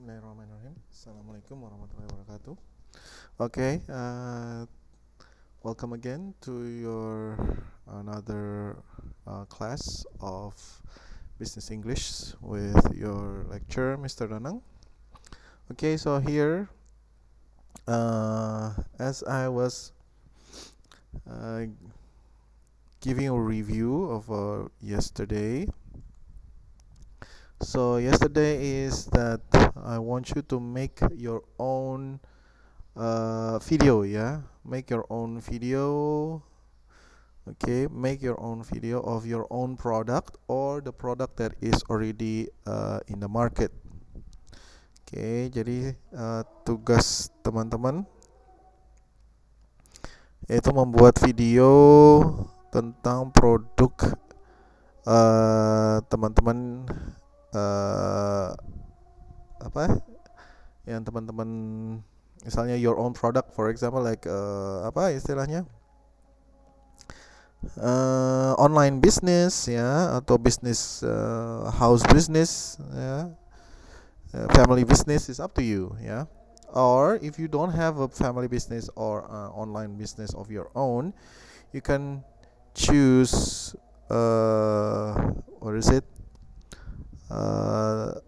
Bismillahirrahmanirrahim. Assalamualaikum warahmatullahi wabarakatuh. Okay, welcome again to your another class of Business English with your lecturer, Mr. Danang. Okay, so here, as I was uh, giving a review of yesterday. So yesterday is that I want you to make your own video, yeah. Make your own video. Okay, make your own video of your own product or the product that is already in the market. Okay, jadi tugas teman-teman yaitu membuat video tentang produk teman-teman apa yang teman-teman misalnya your own product, for example like apa istilahnya online business ya, atau business house business ya, family business is up to you ya. Or if you don't have a family business or online business of your own, you can choose what is it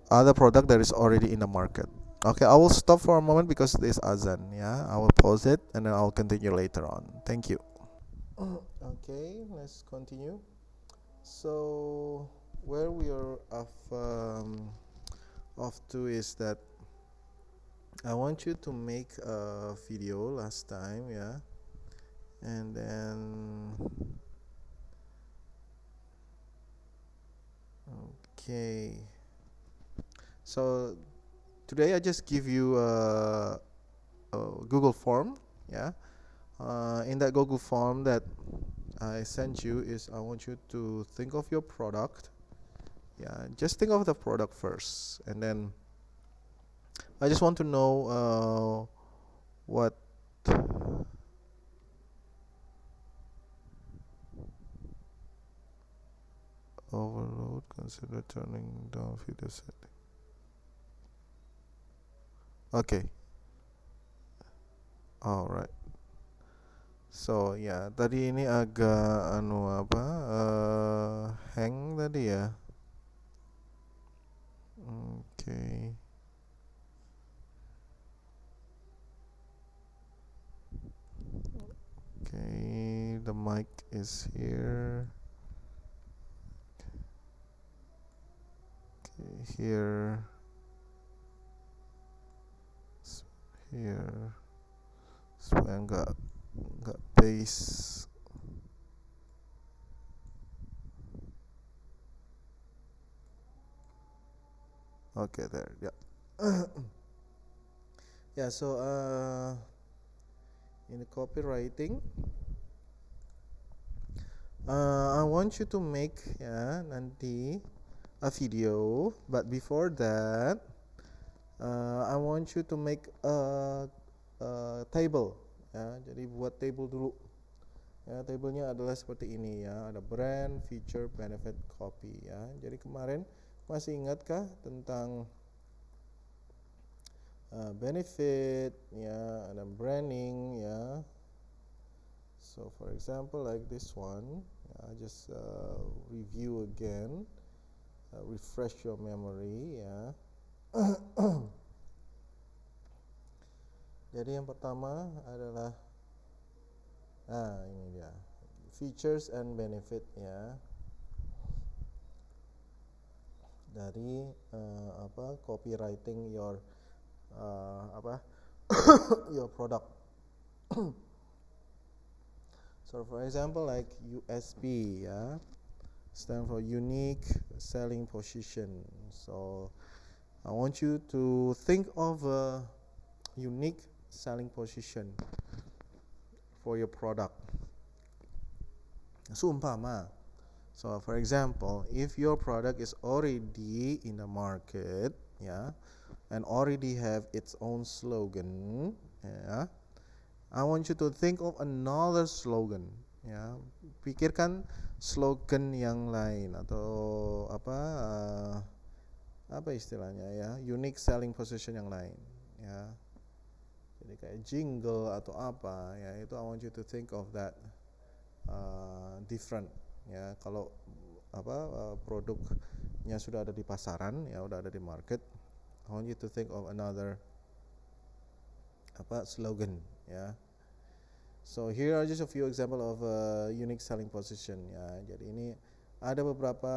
other product that is already in the market. Okay, I will stop for a moment because this azan. Yeah, I will pause it and then I'll continue later on. Thank you. Okay, let's continue. So where we are off to is that I want you to make a video last time, yeah, and then okay. So today I just give you a Google form, yeah. In that Google form that I sent you is I want you to think of your product. Yeah, just think of the product first, and then I just want to know what overload. Consider turning down video setting. Okay. Alright. So ya, tadi ini agak hang tadi ya. Okay. Okay, the mic is here. Okay, here. Here. Supaya nggak base. Okay, there. Yeah. Yeah. So in the copywriting, I want you to make ya nanti a video, but before that, I want you to make a table. Ya, jadi buat table dulu. Ya, tablenya adalah seperti ini ya, ada brand, feature, benefit, copy ya. Jadi kemarin masih ingatkah tentang benefit ya, ada branding ya. So for example like this one, I just review again, refresh your memory ya. Jadi yang pertama adalah ini dia, features and benefit ya, dari copywriting your your product. So for example like USP ya, stand for unique selling position. So I want you to think of a unique selling position for your product. Seumpama, so for example, if your product is already in the market, yeah, and already have its own slogan, yeah, I want you to think of another slogan, ya. Pikirkan slogan yang lain atau apa istilahnya ya, unique selling position yang lain ya. Jadi kayak jingle atau apa ya, itu I want you to think of that different ya. Kalau produknya sudah ada di pasaran ya, udah ada di market, I want you to think of another slogan ya. So here are just a few example of unique selling position ya. Jadi ini ada beberapa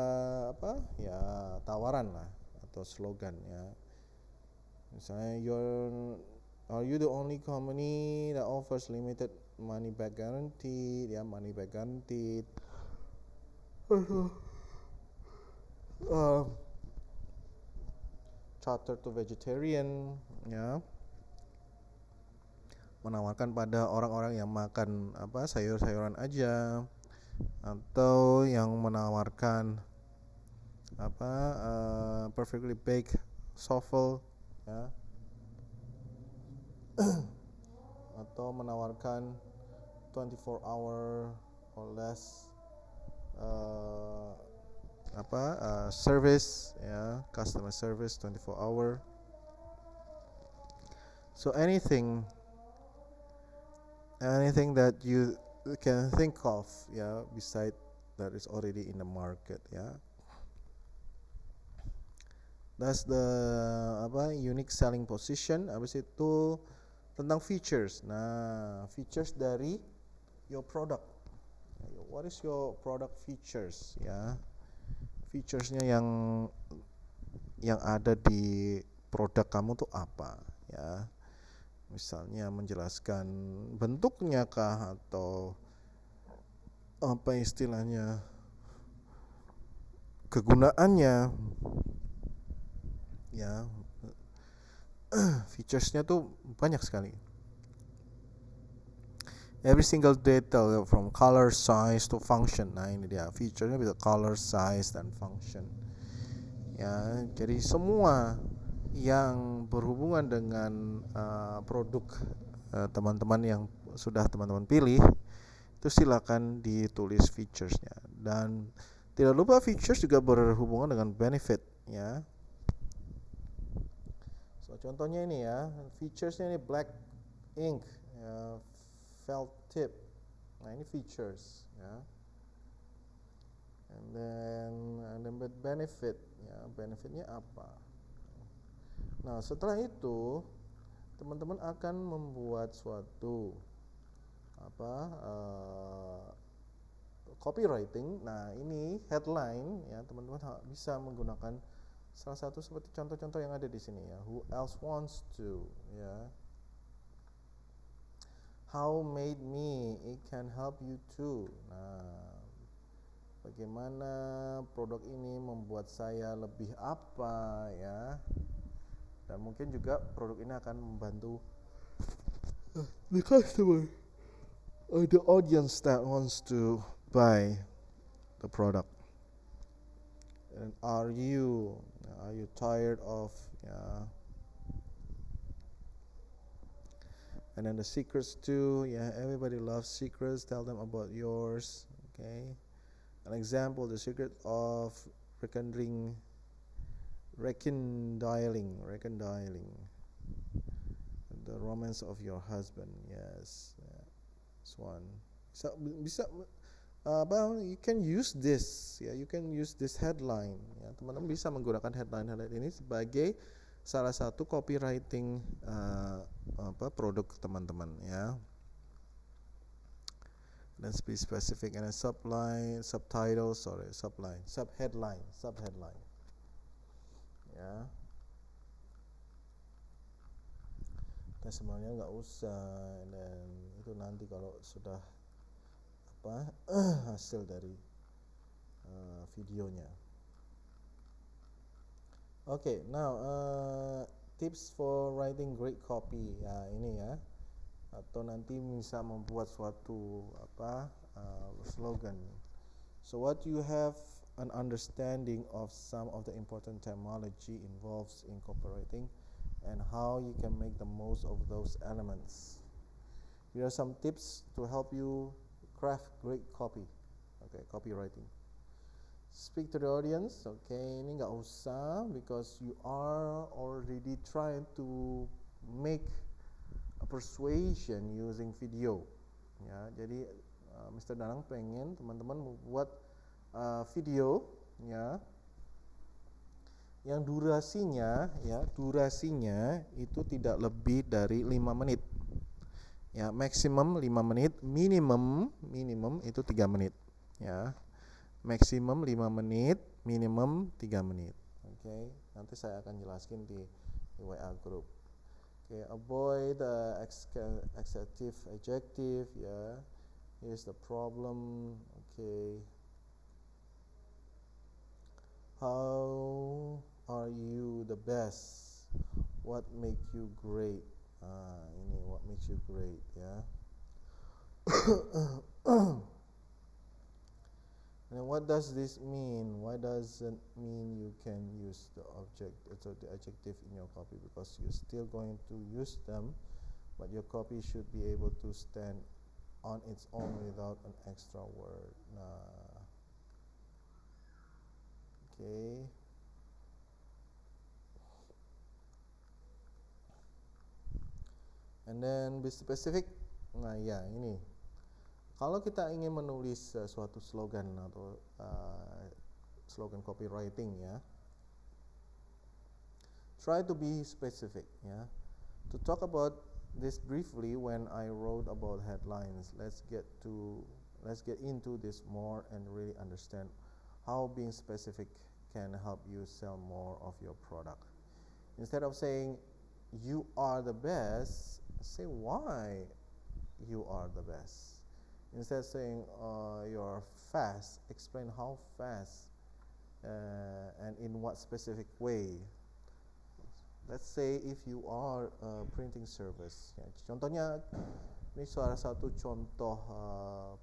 tawaran lah atau slogan ya. Misalnya, are you the only company that offers limited money back guaranteed ya, money back guaranteed. Charter to vegetarian ya, menawarkan pada orang-orang yang makan sayur-sayuran aja, atau yang menawarkan perfectly baked souffle ya, atau menawarkan 24 hour or less service ya, customer service 24 hour. So anything that you can think of ya, beside that is already in the market ya. That's the unique selling position. Habis itu tentang features. Nah, features dari your product. What is your product features ya? Featuresnya yang ada di produk kamu tuh apa ya? Misalnya menjelaskan bentuknya kah, atau apa istilahnya, kegunaannya ya. Featuresnya tuh banyak sekali. Every single detail from color, size to function. Nah ini dia, featurenya bisa color, size, dan function ya. Jadi semua yang berhubungan dengan produk teman-teman yang sudah teman-teman pilih, itu silakan ditulis featuresnya. Dan tidak lupa features juga berhubungan dengan benefit ya. So contohnya ini ya, featuresnya ini black ink ya, felt tip. Nah ini features ya. And then benefit ya, benefitnya apa. Nah setelah itu teman-teman akan membuat suatu copywriting. Nah ini headline ya, teman-teman bisa menggunakan salah satu seperti contoh-contoh yang ada di sini ya. Who else wants to ya. How made me, it can help you too. Nah, bagaimana produk ini membuat saya lebih apa ya. Dan mungkin juga produk ini akan membantu the customer or the audience that wants to buy the product. And are you tired of and then the secrets too. Yeah, everybody loves secrets. Tell them about yours. Okay. An example, the secret of reconciling. The romance of your husband. Yes. This one. So, you can use this. Ya, you can use this headline. Ya, teman-teman bisa menggunakan headline ini sebagai salah satu copywriting produk teman-teman ya. Let's be specific. And a subheadline ya. Kita sebenarnya nggak usah, dan itu nanti kalau sudah hasil dari videonya. Okay, now tips for writing great copy ya, ini ya, atau nanti bisa membuat suatu slogan. So what you have an understanding of some of the important terminology involved in copywriting and how you can make the most of those elements. Here are some tips to help you craft great copy. Okay, copywriting. speak to the audience. Okay, ini nggak usah because you are already trying to make a persuasion using video. Ya, jadi Mr. Danang pengen teman-teman membuat video ya yang durasinya itu tidak lebih dari 5 menit. Ya, maksimum 5 menit, minimum itu 3 menit. Ya. Maksimum 5 menit, minimum 3 menit. Oke, nanti saya akan jelaskan di WA group. Okay, avoid excessive adjective. Yeah, here's the problem. Okay, how are you the best? What make you great? Ini what makes you great. Ya. And what does this mean? Why doesn't mean you can use the the adjective in your copy? Because you're still going to use them, but your copy should be able to stand on its own without an extra word. Nah, okay. And then be specific. Nah, ya ini. Kalau kita ingin menulis suatu slogan atau slogan copywriting ya, try to be specific ya. To talk about this briefly, when I wrote about headlines, let's get into this more and really understand how being specific can help you sell more of your product. Instead of saying you are the best, say why you are the best. Instead of saying you're fast, explain how fast and in what specific way. Let's say if you are a printing service, ya, contohnya ini salah satu contoh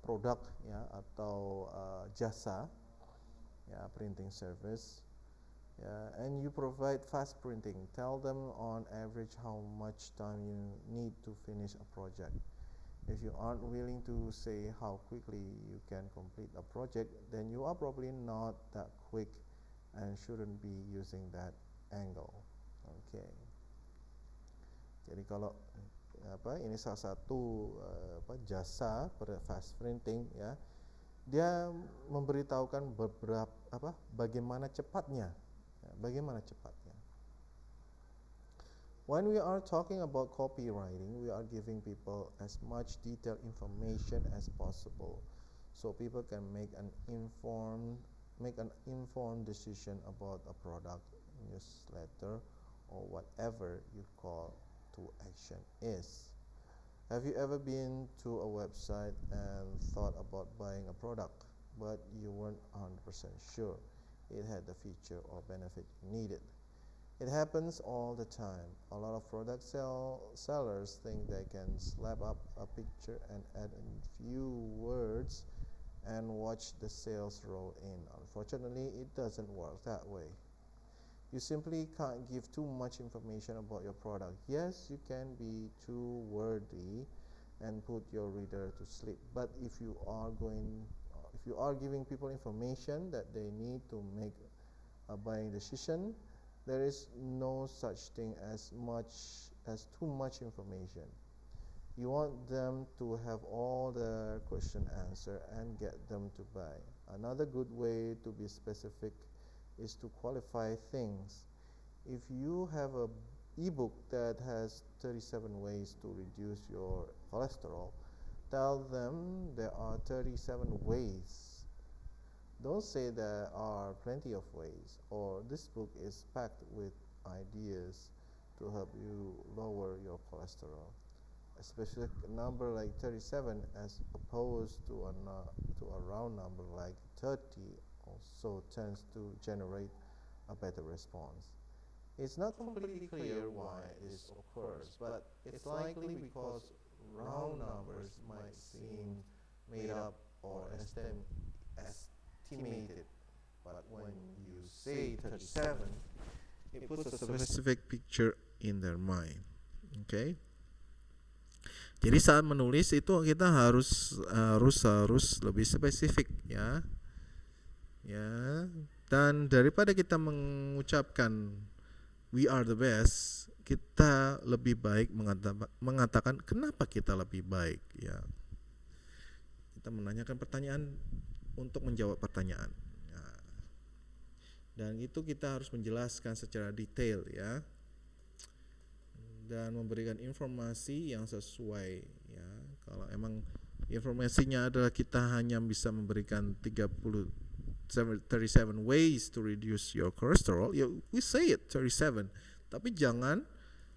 produk ya atau jasa ya printing service ya, and you provide fast printing. Tell them on average how much time you need to finish a project. If you aren't willing to say how quickly you can complete a project, then you are probably not that quick and shouldn't be using that angle. Okay. Jadi kalau ini salah satu jasa fast printing ya, dia memberitahukan bagaimana cepatnya, When we are talking about copywriting, we are giving people as much detailed information as possible, so people can make an informed decision about a product, newsletter, or whatever you call to action is. Have you ever been to a website and thought about buying a product, but you weren't 100% sure it had the feature or benefit you needed? It happens all the time. A lot of product sellers think they can slap up a picture and add a few words and watch the sales roll in. Unfortunately, it doesn't work that way. You simply can't give too much information about your product. Yes, you can be too wordy and put your reader to sleep, but if you are giving people information that they need to make a buying decision, there is no such thing as too much information. You want them to have all the question answered and get them to buy. Another good way to be specific is to qualify things. If you have a ebook that has 37 ways to reduce your cholesterol, tell them there are 37 ways. Don't say there are plenty of ways, or this book is packed with ideas to help you lower your cholesterol. A specific number like 37 as opposed to a round number like 30 also tends to generate a better response. It's not completely clear why this occurs, but it's likely because round numbers might seem made up or estimated. But when you say 37, it puts a specific picture in their mind. Okay? Jadi saat menulis itu kita harus lebih spesifik ya. ya. Dan daripada kita mengucapkan we are the best, kita lebih baik mengatakan kenapa kita lebih baik, ya. Kita menanyakan pertanyaan untuk menjawab pertanyaan, ya. Dan itu kita harus menjelaskan secara detail, ya, dan memberikan informasi yang sesuai, ya. Kalau emang informasinya adalah kita hanya bisa memberikan 37 ways to reduce your cholesterol, ya we say it 37, tapi jangan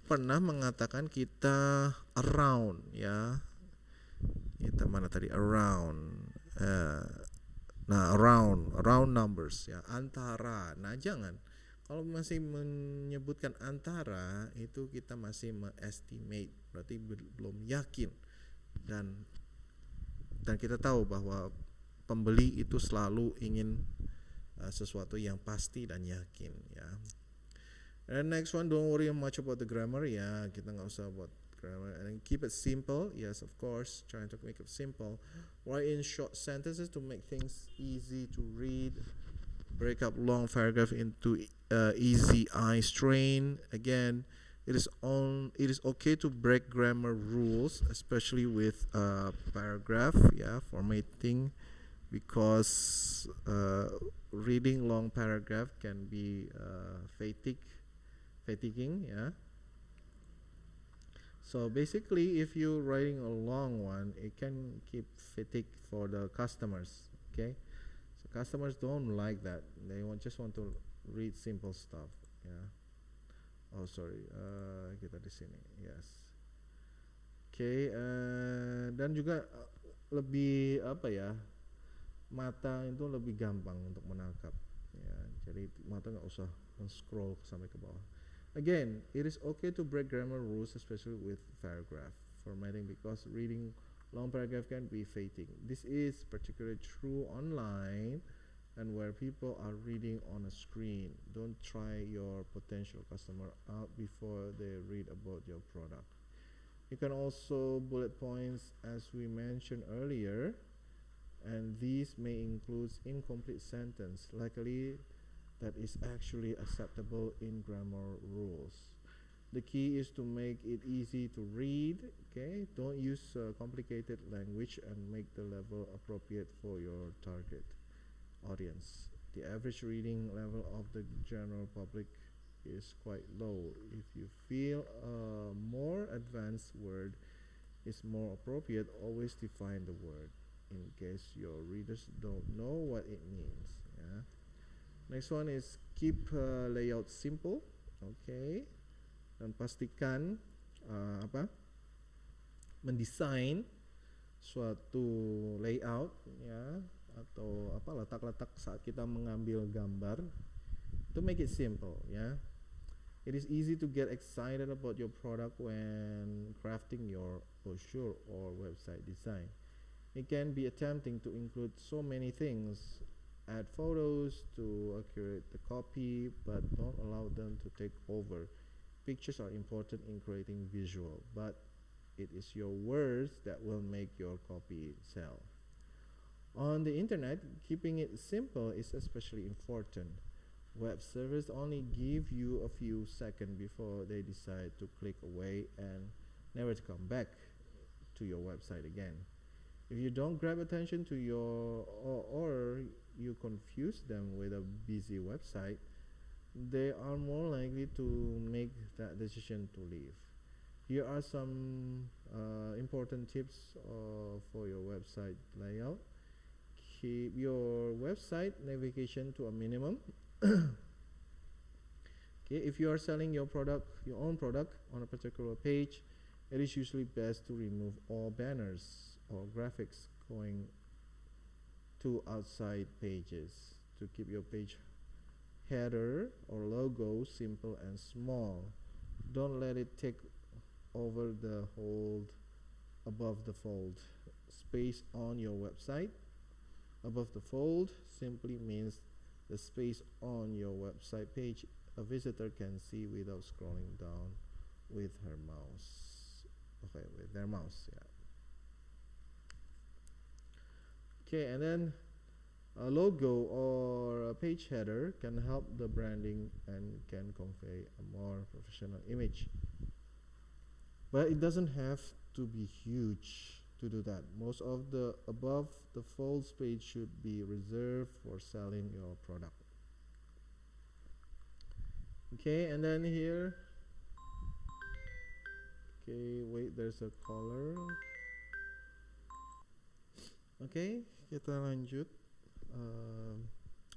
pernah mengatakan kita around, ya. Kita mana tadi around, around numbers, ya, antara. Nah, jangan. Kalau masih menyebutkan antara, itu kita masih estimate, berarti belum yakin. Dan kita tahu bahwa pembeli itu selalu ingin sesuatu yang pasti dan yakin, ya. And next one, don't worry much about the grammar, ya. Kita nggak usah buat grammar, and keep it simple. Yes, of course, trying to make it simple. Write in short sentences to make things easy to read. Break up long paragraph into easy eye strain. Again, it is okay to break grammar rules, especially with paragraph, yeah, formatting, because reading long paragraph can be fatiguing, yeah. So basically, if you're writing a long one, it can keep fatigue for the customers, okay. So customers don't like that. They just want to read simple stuff, yeah. Oh sorry, kita di sini, yes. Okay, dan juga lebih apa ya, mata itu lebih gampang untuk menangkap, ya. Jadi mata nggak usah scroll sampai ke bawah. Again, it is okay to break grammar rules, especially with paragraph formatting, because reading long paragraph can be fatiguing. This is particularly true online and where people are reading on a screen. Don't try your potential customer out before they read about your product. You can also bullet points, as we mentioned earlier, and these may include incomplete sentence. Luckily, that is actually acceptable in grammar rules. The key is to make it easy to read, okay? Don't use complicated language and make the level appropriate for your target audience. The average reading level of the general public is quite low. If you feel a more advanced word is more appropriate, always define the word in case your readers don't know what it means, yeah. Next one is keep layout simple, okay, dan pastikan mendesain suatu layout, ya, atau letak-letak saat kita mengambil gambar, to make it simple, ya. It is easy to get excited about your product when crafting your brochure or website design. It can be tempting to include so many things. Add photos to accurate the copy, but don't allow them to take over. Pictures are important in creating visual, but it is your words that will make your copy sell. On the internet, keeping it simple is especially important. Web servers only give you a few seconds before they decide to click away and never to come back to your website again. If you don't grab attention to your or you confuse them with a busy website, they are more likely to make that decision to leave. Here are some important tips for your website layout. Keep your website navigation to a minimum. Okay, if you are selling your own product on a particular page, it is usually best to remove all banners or graphics going to outside pages to keep your page header or logo simple and small. Don't let it take over the hold above the fold space on your website. Above the fold simply means the space on your website page a visitor can see without scrolling down with her mouse. Okay, with their mouse, yeah. Okay, and then A logo or a page header can help the branding and can convey a more professional image. But it doesn't have to be huge to do that. Most of the above the folds page should be reserved for selling your product. Okay, and then here, okay, wait, there's a color. Okay, kita lanjut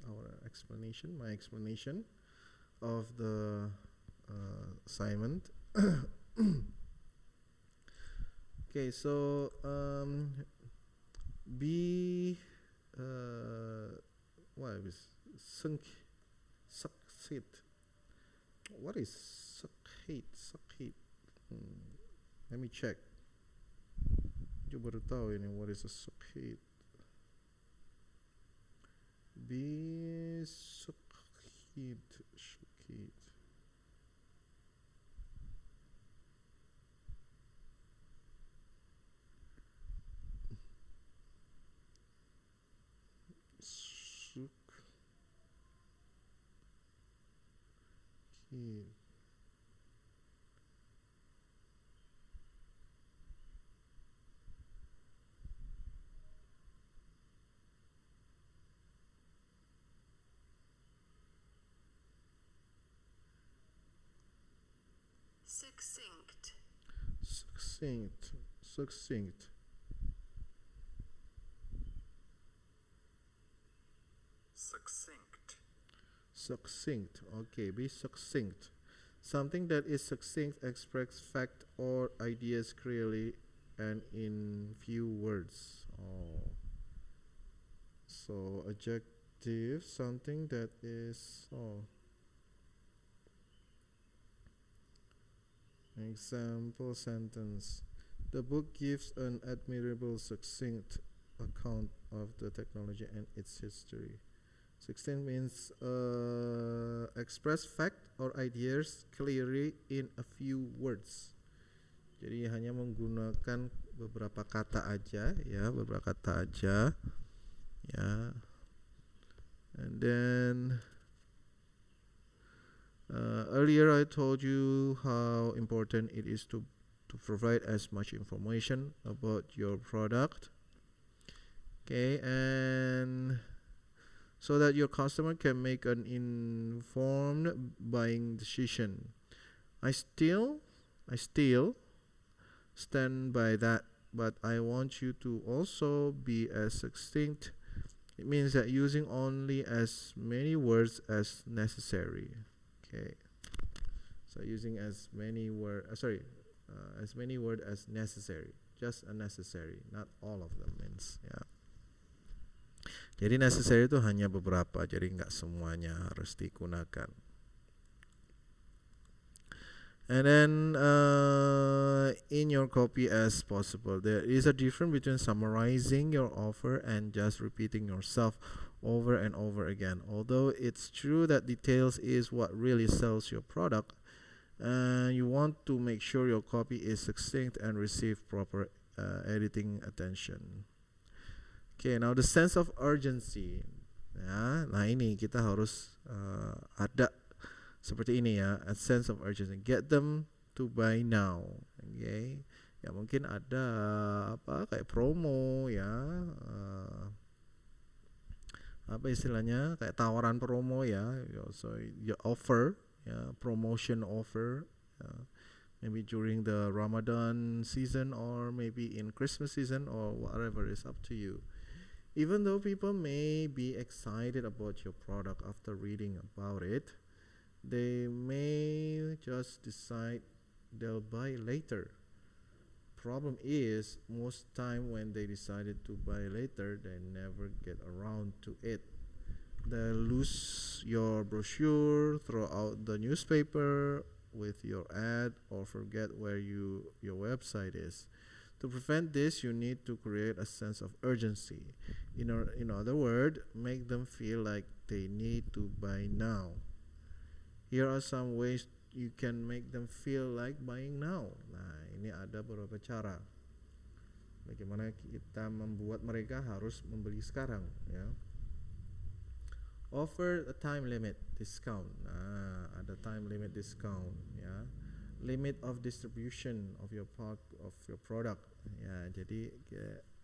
our explanation, my explanation of the assignment. Okay, so be what is succeed? What is succeed? Succeed. Let me check. You baru tahu ini what is a succeed. Be succeed. Succeed. Succeed. Succinct. Succinct. Succinct. Succinct. Succinct. Okay, be succinct. Something that is succinct expresses fact or ideas clearly and in few words. Oh. So adjective, something that is example sentence. The book gives an admirable succinct account of the technology and its history. 16 means express fact or ideas clearly in a few words. Jadi hanya menggunakan beberapa kata aja, ya, beberapa kata aja, ya. And then earlier I told you how important it is to provide as much information about your product. Okay, and so that your customer can make an informed buying decision. I still stand by that, but I want you to also be as succinct. It means that using only as many words as necessary. Okay, so using as many as many words as necessary, just unnecessary, not all of them means, ya. Jadi necessary itu hanya beberapa, jadi nggak semuanya harus digunakan. And then in your copy as possible, there is a difference between summarizing your offer and just repeating yourself over and over again. Although it's true that details is what really sells your product, you want to make sure your copy is succinct and receive proper editing attention. Okay, now the sense of urgency. Ya, nah ini kita harus ada seperti ini, ya, a sense of urgency. Get them to buy now. Okay, ya mungkin ada apa kayak promo, ya, apa istilahnya kayak tawaran promo, ya. So your offer, ya, promotion offer, maybe during the Ramadan season or maybe in Christmas season or whatever, is up to you. Even though people may be excited about your product after reading about it, they may just decide they'll buy later. Problem is, most time when they decided to buy later, they never get around to it. They lose your brochure, throw out the newspaper with your ad, or forget where your website is. To prevent this, you need to create a sense of urgency. In other words, make them feel like they need to buy now. Here are some ways you can make them feel like buying now. Nah, ini ada beberapa cara. Bagaimana kita membuat mereka harus membeli sekarang, ya. Offer a time limit discount. Ada time limit discount, ya. Limit of distribution of your product. Ya, jadi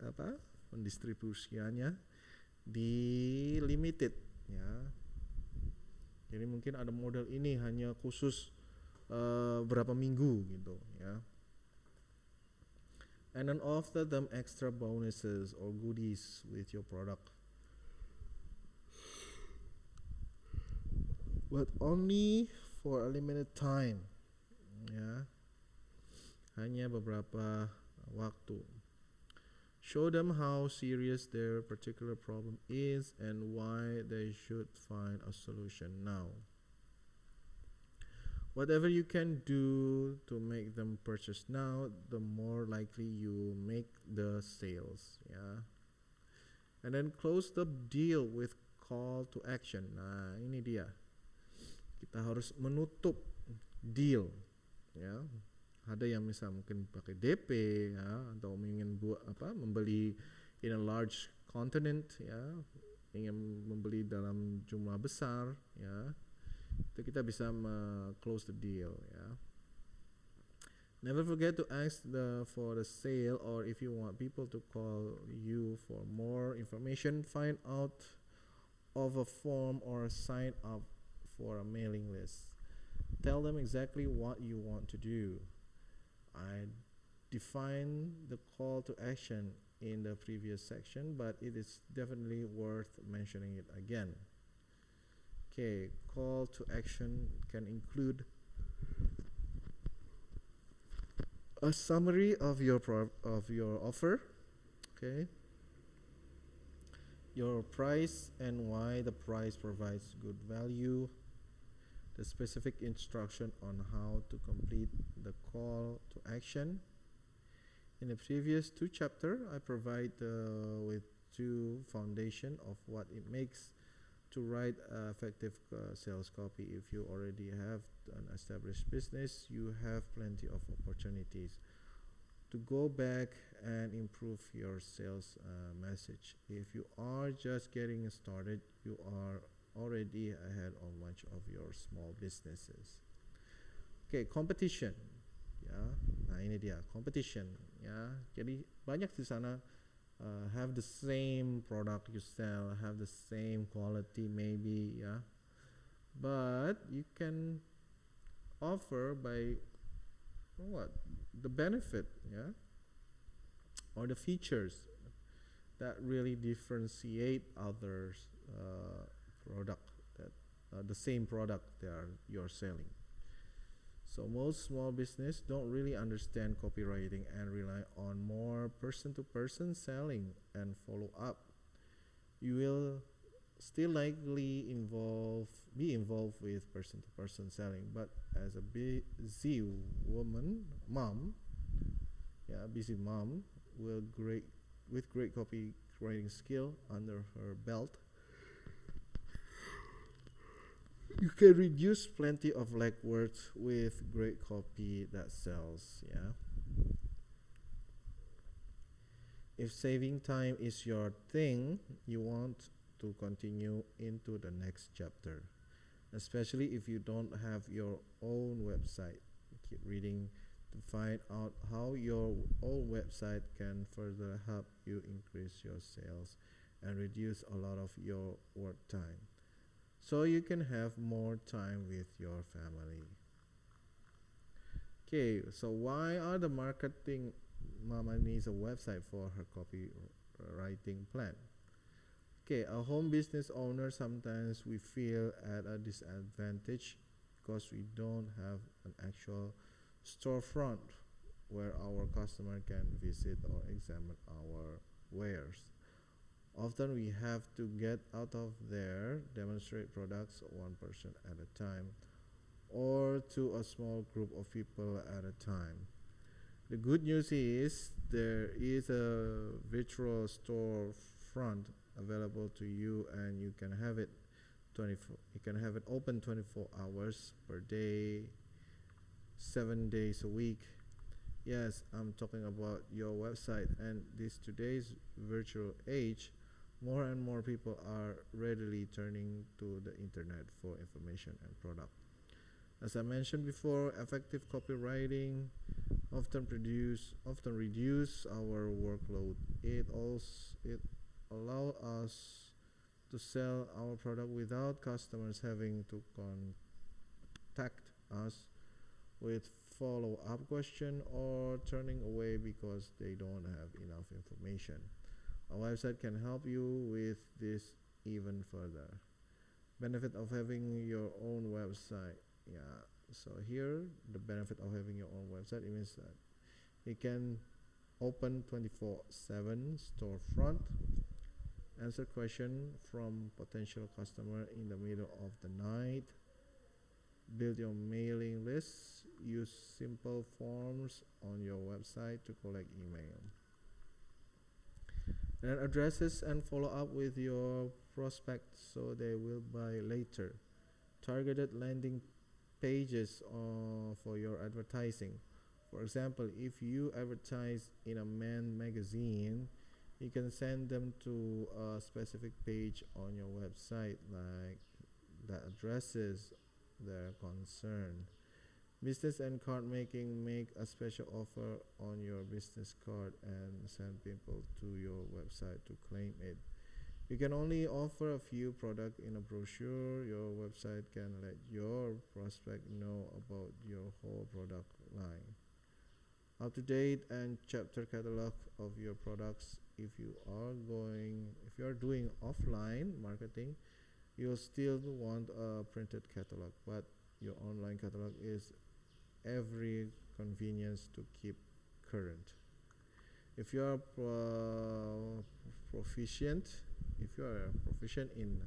apa? Pendistribusiannya di limited, ya. Jadi mungkin ada model ini hanya khusus berapa minggu gitu, ya. And then offer them extra bonuses or goodies with your product. But only for a limited time, ya, hanya beberapa waktu. Show them how serious their particular problem is and why they should find a solution now. Whatever you can do to make them purchase now, the more likely you make the sales, ya. And then close the deal with call to action. Nah, ini dia. Kita harus menutup deal, ya. Ada yang misal mungkin pakai DP, ya, atau ingin membeli in a large continent, ya, ingin membeli dalam jumlah besar, ya, itu kita bisa close the deal, ya. Never forget to ask for the sale, or if you want people to call you for more information, find out of a form or sign up for a mailing list. Tell them exactly what you want to do. I defined the call to action in the previous section, but it is definitely worth mentioning it again. Okay, call to action can include a summary of your offer, okay, your price and why the price provides good value, the specific instruction on how to complete the call to action. In the previous 2 chapters, I provide with 2 foundation of what it makes to write effective sales copy. If you already have an established business, you have plenty of opportunities to go back and improve your sales message. If you are just getting started, you are already ahead of much of your small businesses. Okay, competition, ya. Nah, ini dia competition, ya. Jadi banyak di sana have the same product you sell, have the same quality maybe, ya. But you can offer by the benefit, yeah, or the features that really differentiate others product that the same product you're selling. So most small business don't really understand copywriting and rely on more person-to-person selling and follow up. You will still likely be involved with person-to-person selling, but as a busy mom with great copywriting skill under her belt, you can reduce plenty of legwork with great copy that sells, yeah. If saving time is your thing, you want to continue into the next chapter, especially if you don't have your own website. Keep reading to find out how your own website can further help you increase your sales and reduce a lot of your work time, so you can have more time with your family. Okay, so why are the marketing mama needs a website for her copywriting plan? Okay, a home business owner, sometimes we feel at a disadvantage because we don't have an actual storefront where our customer can visit or examine our wares. Often we have to get out of there, demonstrate products one person at a time or to a small group of people at a time. The good news is there is a virtual storefront available to you, and you can have it open 24 hours per day, 7 days a week. Yes, I'm talking about your website, and this today's virtual age, more and more people are readily turning to the internet for information and product. As I mentioned before, effective copywriting often reduce our workload. It allow us to sell our product without customers having to contact us with follow-up question or turning away because they don't have enough information. A website can help you with this even further. Benefit of having your own website. Yeah, so here the benefit of having your own website, it means that you can open 24/7 storefront, answer question from potential customer in the middle of the night, build your mailing list, use simple forms on your website to collect email, and addresses and follow up with your prospects so they will buy later. Targeted landing pages for your advertising. For example, if you advertise in a man magazine, you can send them to a specific page on your website, like that addresses their concern. Business and card making, make a special offer on your business card and send people to your website to claim it. You can only offer a few products in a brochure. Your website can let your prospect know about your whole product line. Up to date and chapter catalog of your products. If you are doing offline marketing, you'll still want a printed catalog, but your online catalog is every convenience to keep current. If you are proficient in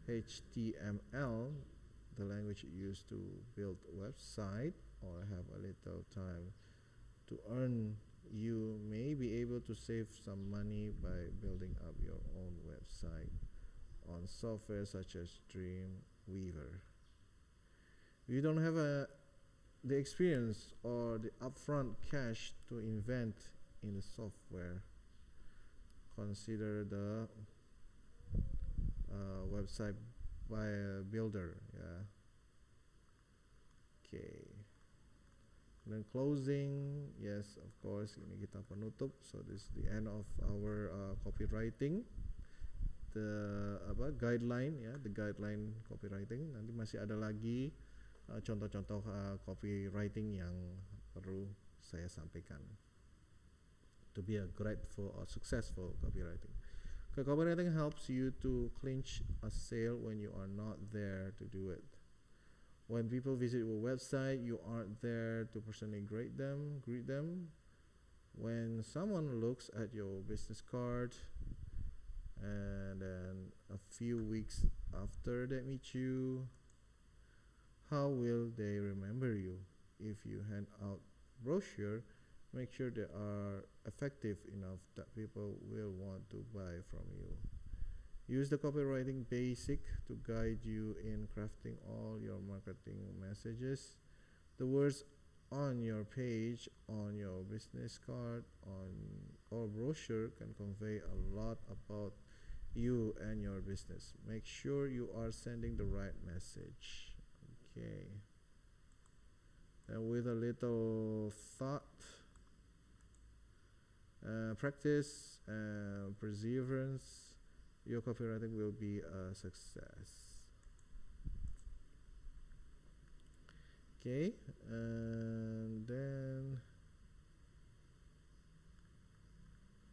HTML, the language used to build a website, or have a little time to earn, you may be able to save some money by building up your own website on software such as Dreamweaver. If you don't have the experience or the upfront cash to invest in the software, consider the website by a builder. Yeah. Okay. Then closing, yes, of course, ini kita penutup. So this is the end of our copywriting. The guideline, ya, the guideline copywriting. Nanti masih ada lagi contoh-contoh copywriting yang perlu saya sampaikan to be a grateful or successful copywriting. Okay, copywriting helps you to clinch a sale when you are not there to do it. When people visit your website, you aren't there to personally greet them. When someone looks at your business card and then a few weeks after they meet you, how will they remember you? If you hand out brochure, make sure they are effective enough that people will want to buy from you. Use the copywriting basic to guide you in crafting all your marketing messages. The words on your page, on your business card, or brochure can convey a lot about you and your business. Make sure you are sending the right message. Okay. And with a little thought, practice, and perseverance, your copywriting will be a success. Okay, and then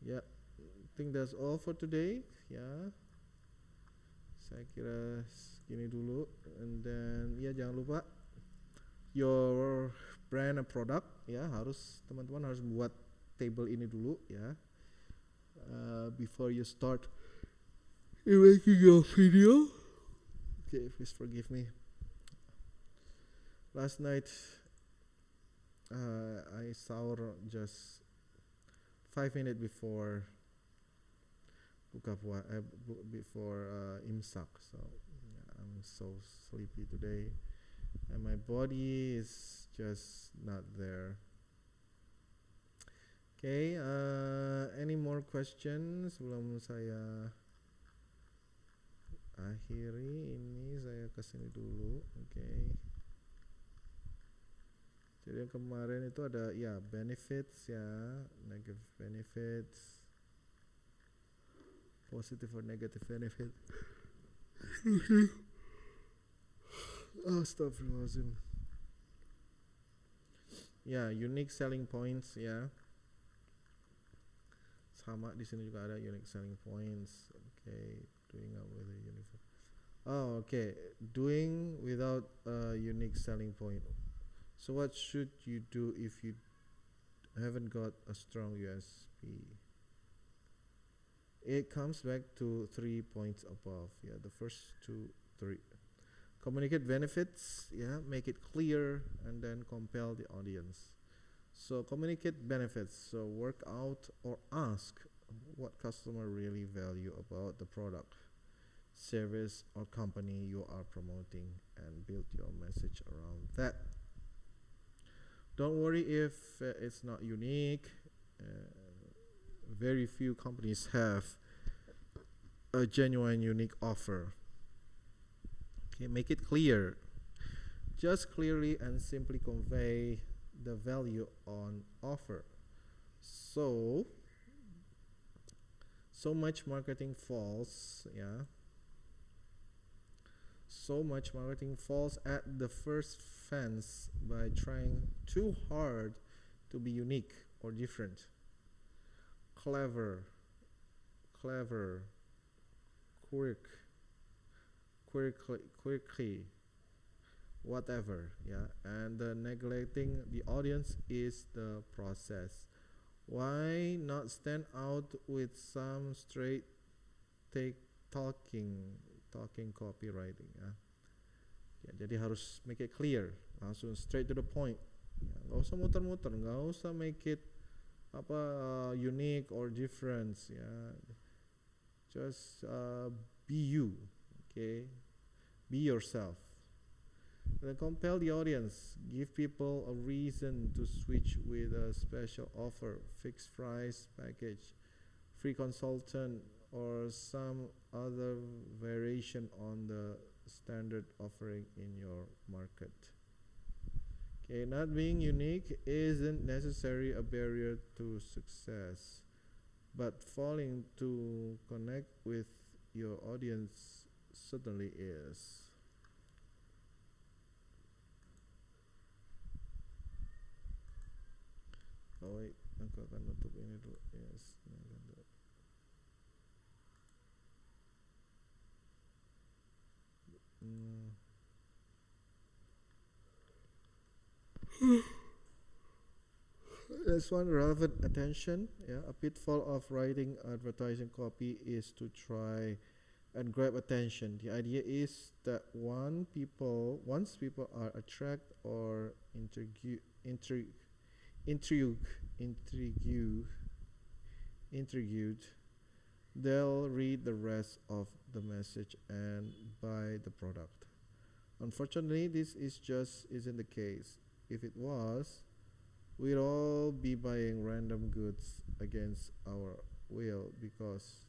yeah, I think that's all for today. Ya, saya kira segini dulu. And then ya, jangan lupa your brand and product, ya, teman-teman harus buat table ini dulu, ya, before you start making your video. Okay, please forgive me. Last night I sahur just 5 minutes before before imsak, so yeah, I'm so sleepy today and my body is just not there. Okay, any more questions sebelum saya akhiri ini, saya kesini dulu. Oke. Jadi yang kemarin itu ada ya benefits ya, negative benefits, positive or negative benefit. Astagfirullahaladzim. Ya, unique selling points ya. Sama di sini juga ada unique selling points. Okay, doing up with a unique. Oh, okay. Doing without a unique selling point. So what should you do if you haven't got a strong USP? It comes back to 3 points above. Yeah, the first 2, 3. Communicate benefits. Yeah, make it clear and then compel the audience. So communicate benefits. So work out or ask what customer really value about the product, service or company you are promoting, and build your message around that. Don't worry if it's not unique. Very few companies have a genuine unique offer. Okay, make it clear. Just clearly and simply convey the value on offer. So much marketing falls, yeah. So much marketing falls at the first fence by trying too hard to be unique or different. Clever, quirky, whatever, yeah. And neglecting the audience is the process. Why not stand out with some straight talking copywriting ya. Jadi harus make it clear, langsung straight to the point. Ya, nggak usah muter-muter, nggak usah make it unique or different ya. Just be you, okay? Be yourself. Then compel the audience. Give people a reason to switch with a special offer, fixed price package, free consultant, or some other variation on the standard offering in your market. Okay, not being unique isn't necessarily a barrier to success, but failing to connect with your audience certainly is. Oh wait, aku akan nutup ini dulu. Yes. That's one, relevant attention. Yeah, a pitfall of writing advertising copy is to try and grab attention. The idea is that once people are attracted or intrigued, they'll read the rest of the message and buy the product. Unfortunately, this isn't the case. If it was, we'd all be buying random goods against our will because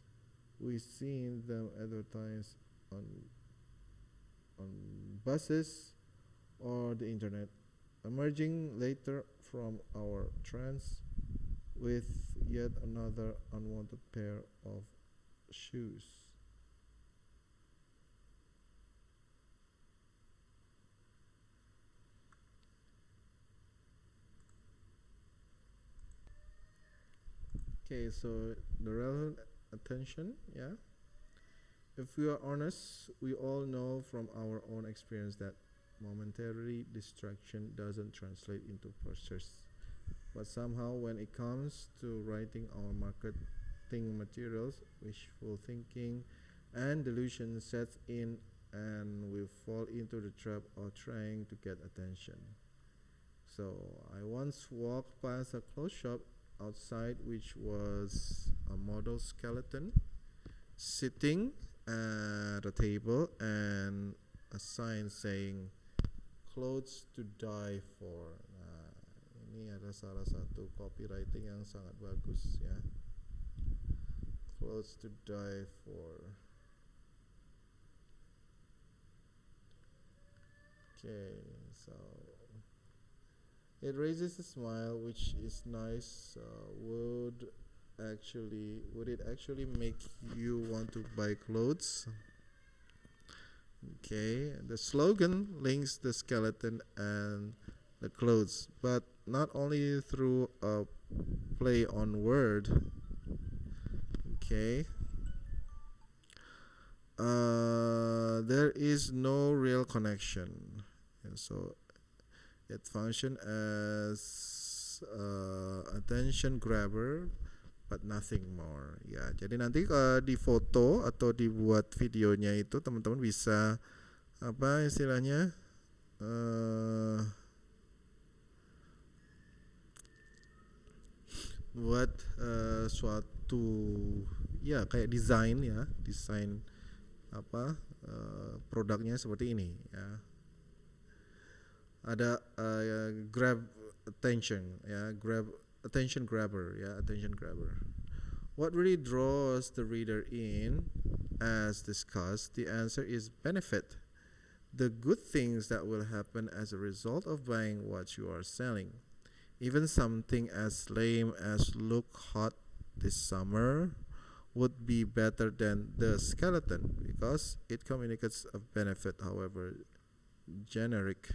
we've seen them advertised on buses or the internet, emerging later from our trends with yet another unwanted pair of shoes. Okay, so the relevant attention, yeah. If we are honest, we all know from our own experience that momentary distraction doesn't translate into purchase. But somehow when it comes to writing our marketing materials, wishful thinking and delusion sets in and we fall into the trap of trying to get attention. So I once walked past a clothes shop outside which was a model skeleton sitting at a table and a sign saying clothes to die for. Nah, ini ada salah satu copywriting yang sangat bagus ya. Clothes to die for. Okay, so it raises a smile, which is nice. Would it actually make you want to buy clothes? Okay, the slogan links the skeleton and the clothes, but not only through a play on word. Okay. There is no real connection, and so it functions as attention grabber, but nothing more. Ya, jadi nanti di foto atau dibuat videonya itu teman-teman bisa apa istilahnya buat suatu ya kayak desain apa produknya seperti ini ya. Ada grab attention ya, grab attention grabber ya, attention grabber. What really draws the reader in, as discussed, the answer is benefit. The good things that will happen as a result of buying what you are selling. Even something as lame as look hot this summer would be better than the skeleton because it communicates a benefit, however generic.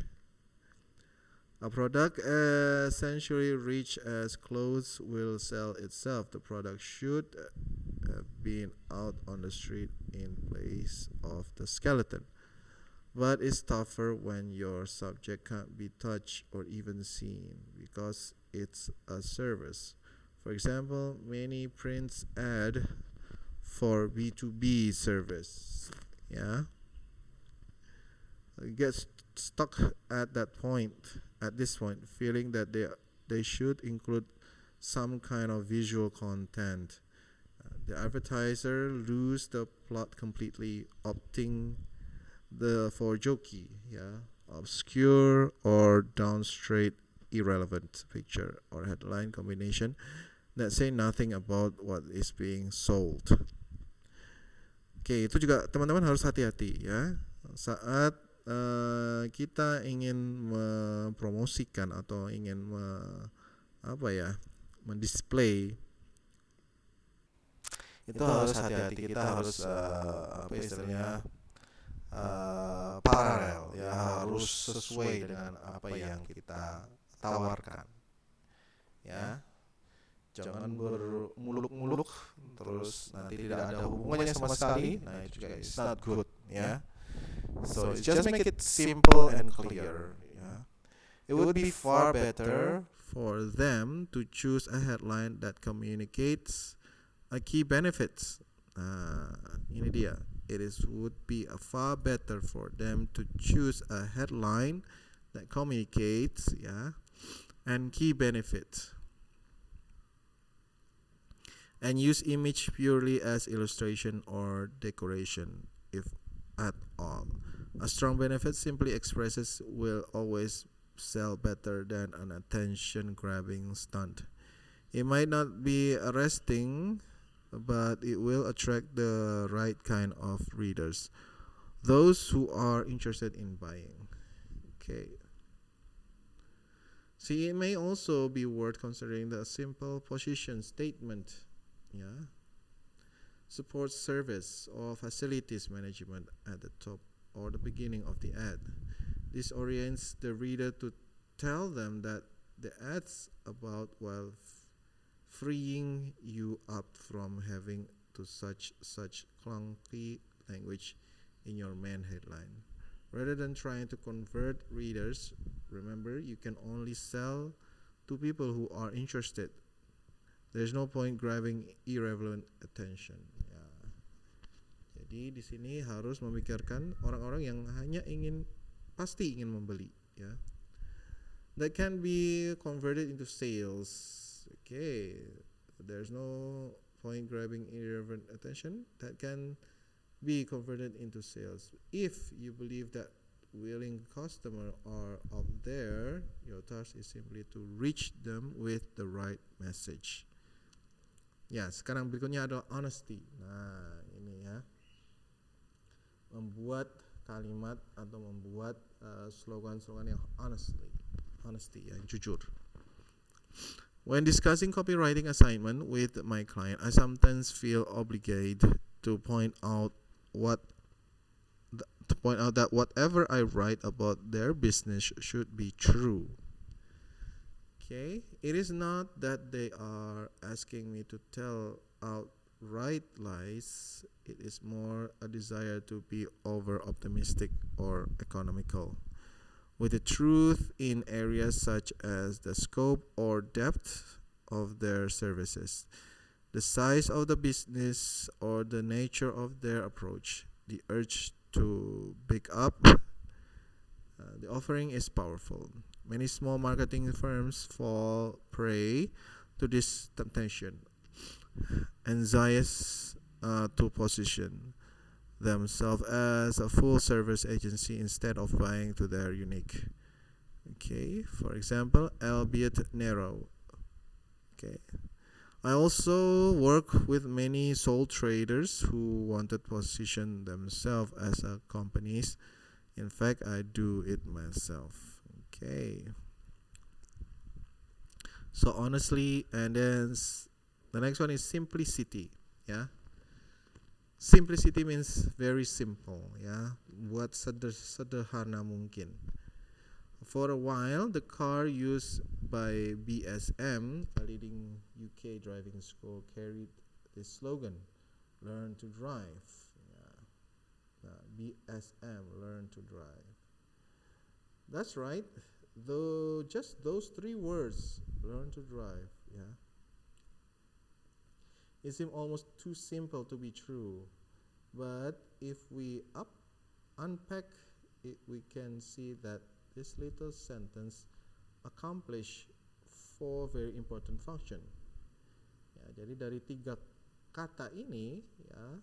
A product essentially rich as clothes will sell itself. The product should have been out on the street in place of the skeleton. But it's tougher when your subject can't be touched or even seen because it's a service. For example, many prints ad for B2B service. Yeah. Get stuck at this point, feeling that they should include some kind of visual content. The advertiser lose the plot completely, opting for jokey, obscure or down straight irrelevant picture or headline combination that say nothing about what is being sold. Oke, itu juga teman-teman harus hati-hati ya saat kita ingin mempromosikan atau ingin mendisplay. Itu harus hati-hati, kita harus paralel ya, harus sesuai dengan apa yang kita tawarkan ya, jangan bermuluk-muluk terus nanti tidak ada hubungannya sama sekali. Nah itu juga it's not good ya. So just make it simple and clear ya. It would be far better for them to choose a headline that communicates a key benefits. Ini dia. Would be far better for them to choose a headline that communicates and key benefits and use image purely as illustration or decoration if at all. A strong benefit simply expresses will always sell better than an attention grabbing stunt. It might not be arresting, but it will attract the right kind of readers, those who are interested in buying. Okay. See, it may also be worth considering the simple position statement, support service or facilities management at the top or the beginning of the ad. This orients the reader to tell them that the ad's about while freeing you up from having to such clunky language in your main headline. Rather than trying to convert readers, remember you can only sell to people who are interested. There's no point grabbing irrelevant attention. Ya. Jadi di sini harus memikirkan orang-orang yang hanya pasti ingin membeli. Ya. That can be converted into sales. Okay, there's no point grabbing irrelevant attention that can be converted into sales. If you believe that willing customers are out there, your task is simply to reach them with the right message. Ya, sekarang berikutnya adalah honesty. Nah, ini ya. Membuat kalimat atau membuat slogan-slogan yang honesty, yang jujur. When discussing copywriting assignment with my client, I sometimes feel obligated to point out that whatever I write about their business should be true. Okay, it is not that they are asking me to tell outright lies. It is more a desire to be over optimistic or economical with the truth in areas such as the scope or depth of their services, the size of the business, or the nature of their approach. The urge to pick up the offering is powerful. Many small marketing firms fall prey to this temptation, anxious to position themselves as a full service agency instead of buying to their unique. Okay, for example, albeit narrow. Okay, I also work with many sole traders who wanted to position themselves as a companies. In fact, I do it myself. Okay. So honestly, and then the next one is simplicity. Yeah. Simplicity means very simple. Yeah. Buat sederhana mungkin. For a while, the car used by BSM, a leading UK driving school, carried this slogan: "Learn to drive." BSM, learn to drive. That's right. Though just those 3 words, learn to drive. Yeah. It seems almost too simple to be true, but if we unpack it, we can see that this little sentence accomplish 4 very important function. Ya, jadi dari 3 kata ini, ya,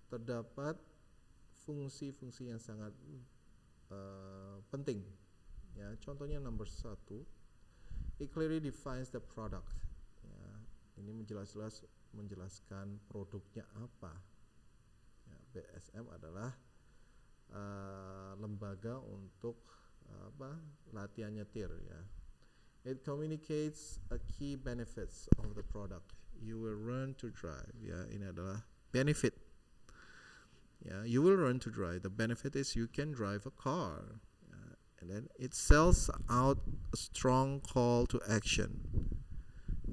terdapat fungsi-fungsi yang sangat penting. Ya, contohnya number 1, it clearly defines the product. Ya, ini jelas-jelas menjelaskan produknya apa. Ya, BSM adalah lembaga untuk latihan nyetir. Ya. It communicates a key benefits of the product. You will learn to drive. Ya, ini adalah benefit. Yeah, you will learn to drive. The benefit is you can drive a car. And then it sells out a strong call to action,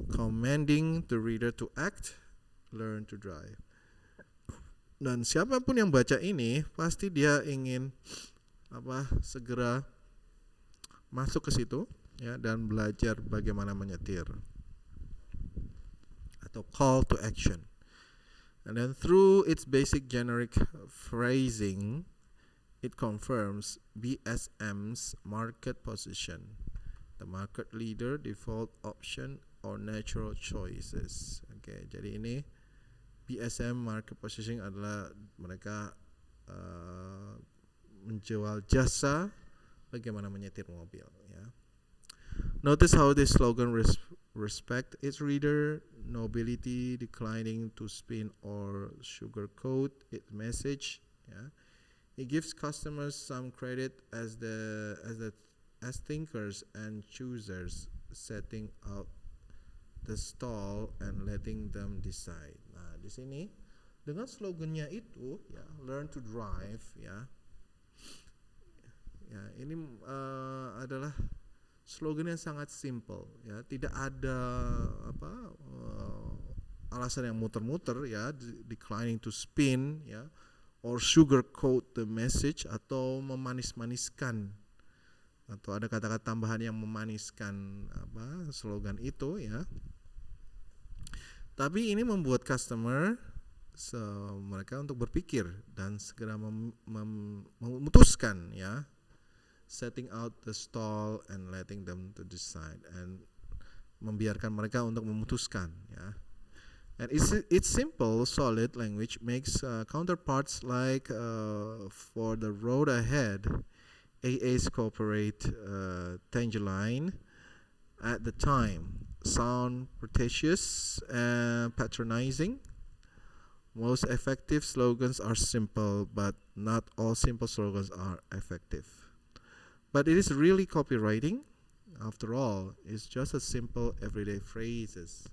commanding the reader to act, learn to drive. Dan siapapun yang baca ini pasti dia ingin segera masuk ke situ, ya, dan belajar bagaimana menyetir, atau call to action. And then through its basic generic phrasing, it confirms BSM's market position, the market leader, default option, or natural choices. Okay, jadi ini BSM market positioning adalah mereka menjual jasa bagaimana menyetir mobil. Ya. Notice how this slogan respect its reader, nobility, declining to spin or sugarcoat its message. Yeah. It gives customers some credit as thinkers and choosers, setting out the stall and letting them decide. Nah, di sini dengan slogannya itu, ya, learn to drive, ya. Ya, ini adalah slogan yang sangat simple, ya, tidak ada alasan yang muter-muter, ya, declining to spin, ya, or sugarcoat the message, atau memanis-maniskan, atau ada kata-kata tambahan yang memaniskan slogan itu, ya. Tapi ini membuat customer mereka untuk berpikir dan segera memutuskan, ya. Setting out the stall and letting them to decide, and membiarkan mereka untuk memutuskan, ya. And it's simple, solid language makes counterparts like for the road ahead, AA's corporate tagline at the time sound pretentious and patronizing, Most effective slogans are simple, but not all simple slogans are effective. But it is really copywriting. After all, it's just a simple everyday phrases.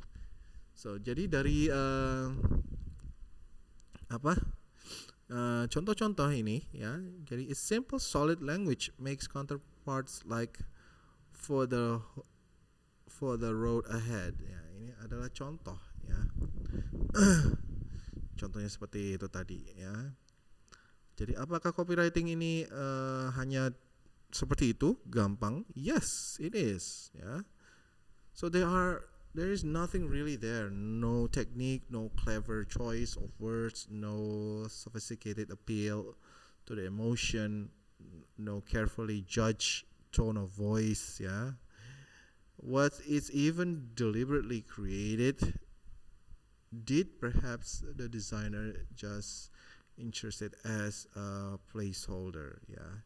So jadi dari contoh-contoh ini ya. Jadi it's simple solid language makes counterparts like for the road ahead. Ya, ini adalah contoh ya. Contohnya seperti itu tadi ya. Jadi apakah copywriting ini hanya seperti itu gampang? Yes, it is ya. So there is nothing really there. No technique, no clever choice of words, no sophisticated appeal to the emotion, no carefully judged tone of voice, yeah. What is even deliberately created, did perhaps the designer just interested as a placeholder, yeah,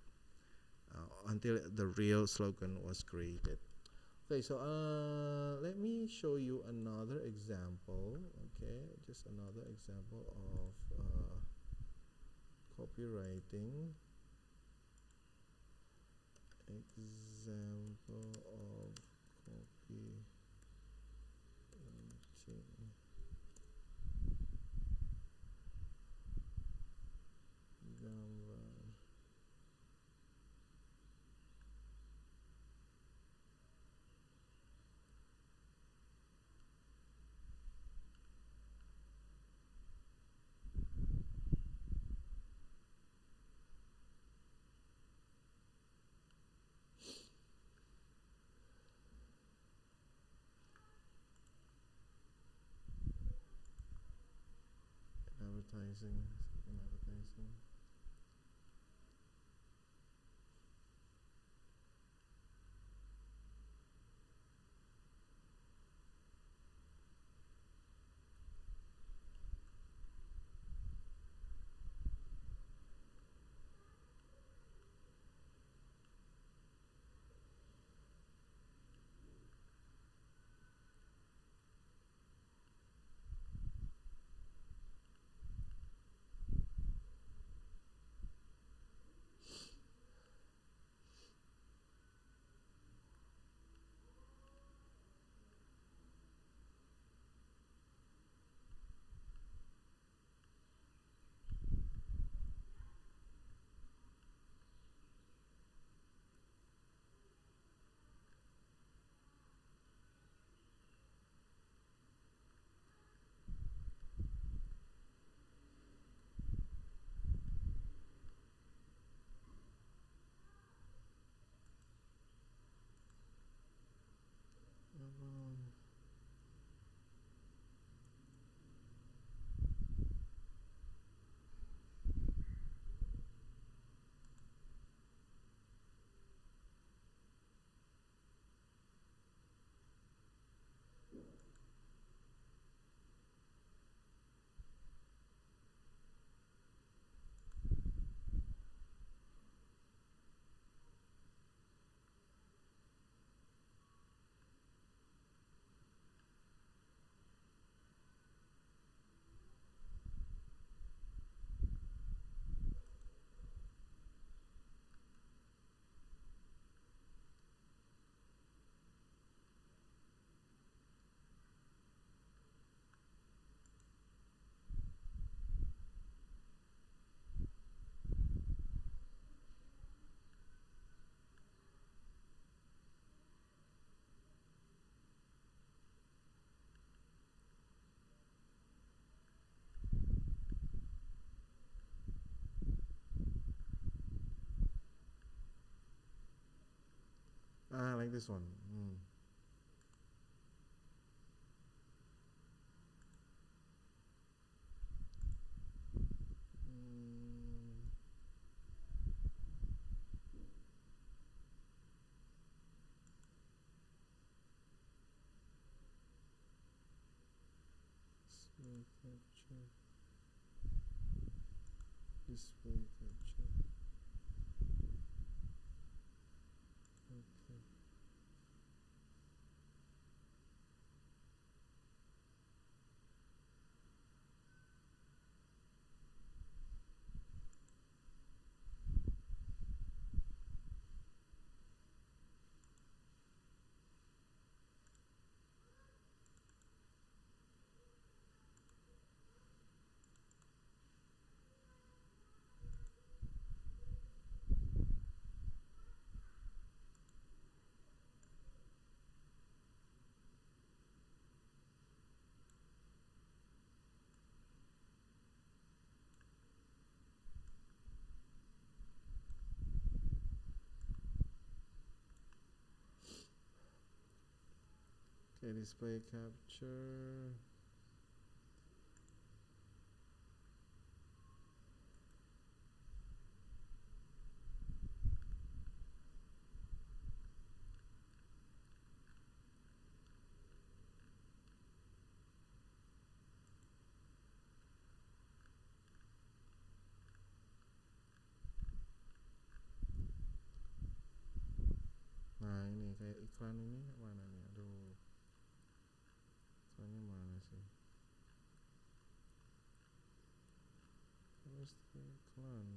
until the real slogan was created. Okay, so let me show you another example. Okay, just another example of copywriting. Example of copywriting. Gambar. Advertising. I like this one. Display capture. Okay. Okay, display capture. Nah, ini kayak iklan ini mana nih? Aduh, iklannya mana sih? Terus iklan.